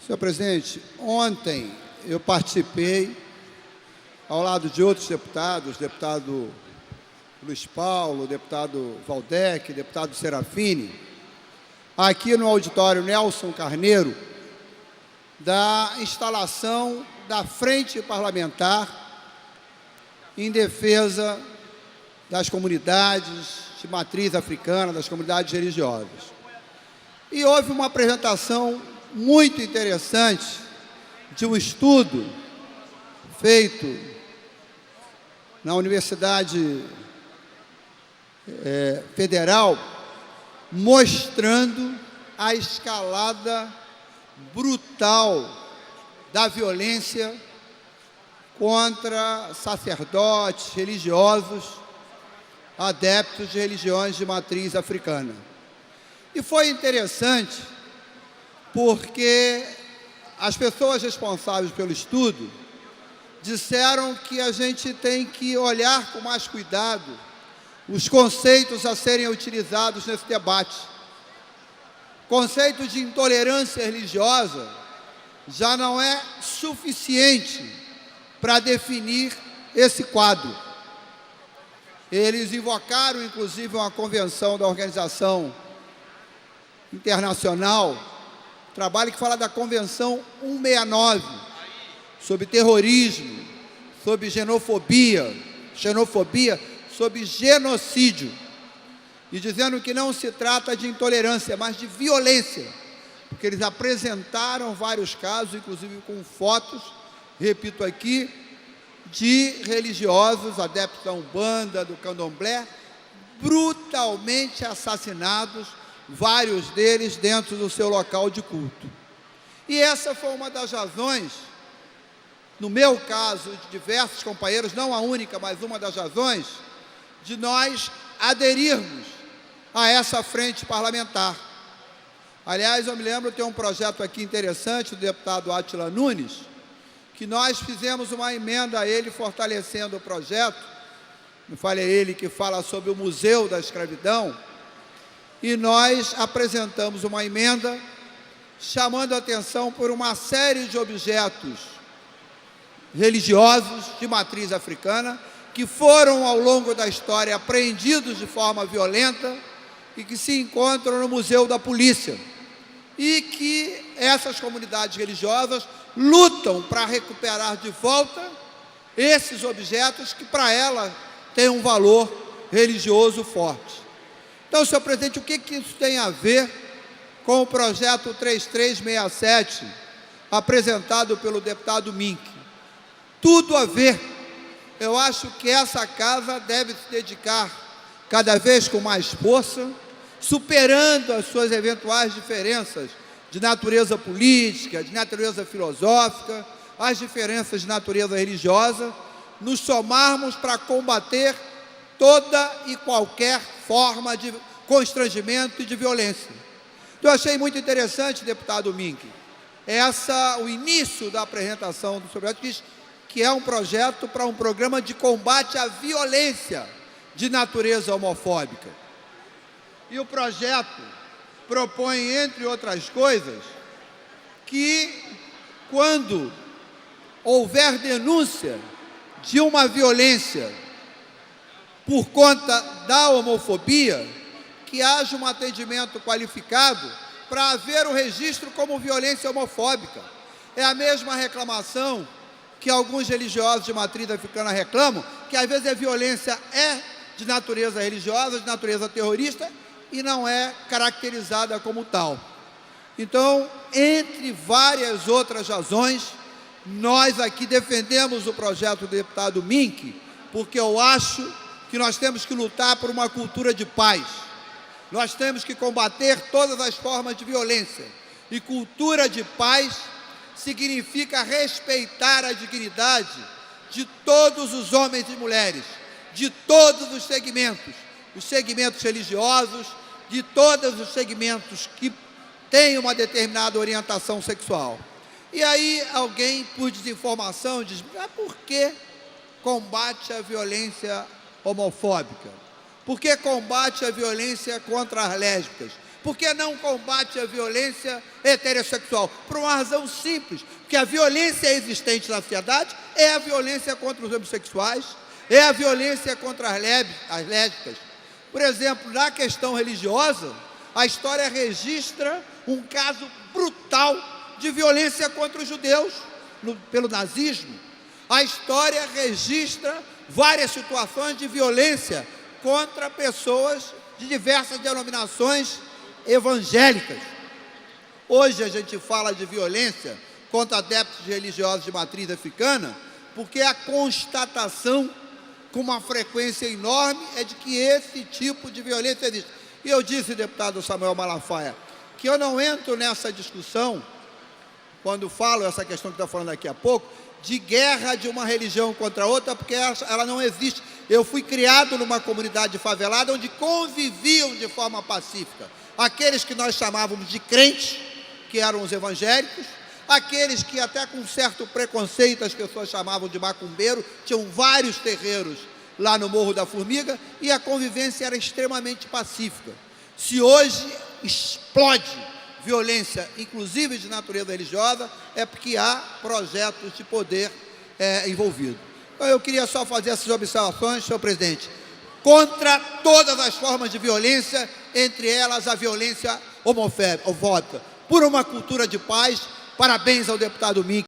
Senhor presidente, ontem eu participei, ao lado de outros deputados, deputado Luiz Paulo, deputado Valdec, deputado Serafini, aqui no auditório Nelson Carneiro, da instalação da Frente Parlamentar em defesa das comunidades de matriz africana, das comunidades religiosas. E houve uma apresentação muito interessante de um estudo feito na Universidade Federal, mostrando a escalada brutal da violência contra sacerdotes, religiosos, adeptos de religiões de matriz africana. E foi interessante porque as pessoas responsáveis pelo estudo disseram que a gente tem que olhar com mais cuidado os conceitos a serem utilizados nesse debate. O conceito de intolerância religiosa já não é suficiente para definir esse quadro. Eles invocaram, inclusive, uma convenção da Organização Internacional, trabalho que fala da Convenção 169, sobre terrorismo, sobre xenofobia, sobre genocídio, e dizendo que não se trata de intolerância, mas de violência, porque eles apresentaram vários casos, inclusive com fotos, repito aqui, de religiosos, adeptos da Umbanda, do Candomblé, brutalmente assassinados, vários deles dentro do seu local de culto. E essa foi uma das razões, no meu caso, de diversos companheiros, não a única, mas uma das razões, de nós aderirmos a essa frente parlamentar. Aliás, eu me lembro, tem um projeto aqui interessante do deputado Átila Nunes, que nós fizemos uma emenda a ele, fortalecendo o projeto, me fale ele, que fala sobre o Museu da Escravidão, e nós apresentamos uma emenda chamando a atenção por uma série de objetos religiosos de matriz africana que foram, ao longo da história, apreendidos de forma violenta e que se encontram no Museu da Polícia, e que essas comunidades religiosas lutam para recuperar de volta esses objetos que, para elas, têm um valor religioso forte. Então, senhor presidente, o que isso tem a ver com o projeto 3367, apresentado pelo deputado Mink? Tudo a ver. Eu acho que essa casa deve se dedicar cada vez com mais força, superando as suas eventuais diferenças de natureza política, de natureza filosófica, as diferenças de natureza religiosa, nos somarmos para combater toda e qualquer forma de constrangimento e de violência. Então, eu achei muito interessante, deputado Mink, o início da apresentação do seu projeto, que é um projeto para um programa de combate à violência de natureza homofóbica. E o projeto propõe, entre outras coisas, que quando houver denúncia de uma violência por conta da homofobia, que haja um atendimento qualificado para haver o registro como violência homofóbica. É a mesma reclamação que alguns religiosos de matriz africana reclamam, que às vezes a violência é de natureza religiosa, de natureza terrorista, e não é caracterizada como tal. Então, entre várias outras razões, nós aqui defendemos o projeto do deputado Mink, porque eu acho que nós temos que lutar por uma cultura de paz. Nós temos que combater todas as formas de violência. E cultura de paz significa respeitar a dignidade de todos os homens e mulheres, de todos os segmentos religiosos, de todos os segmentos que têm uma determinada orientação sexual. E aí alguém, por desinformação, diz: por que combate a violência homofóbica? Por que combate a violência contra as lésbicas? Por que não combate a violência heterossexual? Por uma razão simples, porque a violência existente na sociedade é a violência contra os homossexuais, é a violência contra as lésbicas. Por exemplo, na questão religiosa, a história registra um caso brutal de violência contra os judeus pelo nazismo. A história registra várias situações de violência contra pessoas de diversas denominações evangélicas. Hoje a gente fala de violência contra adeptos religiosos de matriz africana, porque a constatação com uma frequência enorme é de que esse tipo de violência existe. E eu disse, deputado Samuel Malafaia, que eu não entro nessa discussão, quando falo essa questão que está falando daqui a pouco, de guerra de uma religião contra outra, porque ela não existe. Eu fui criado numa comunidade favelada onde conviviam de forma pacífica aqueles que nós chamávamos de crentes, que eram os evangélicos, aqueles que até com certo preconceito as pessoas chamavam de macumbeiro, tinham vários terreiros lá no Morro da Formiga, e a convivência era extremamente pacífica. Se hoje explode violência, inclusive de natureza religiosa, é porque há projetos de poder envolvido. Então, eu queria só fazer essas observações, senhor presidente, contra todas as formas de violência, entre elas a violência homofóbica, por uma cultura de paz. Parabéns ao deputado Mick.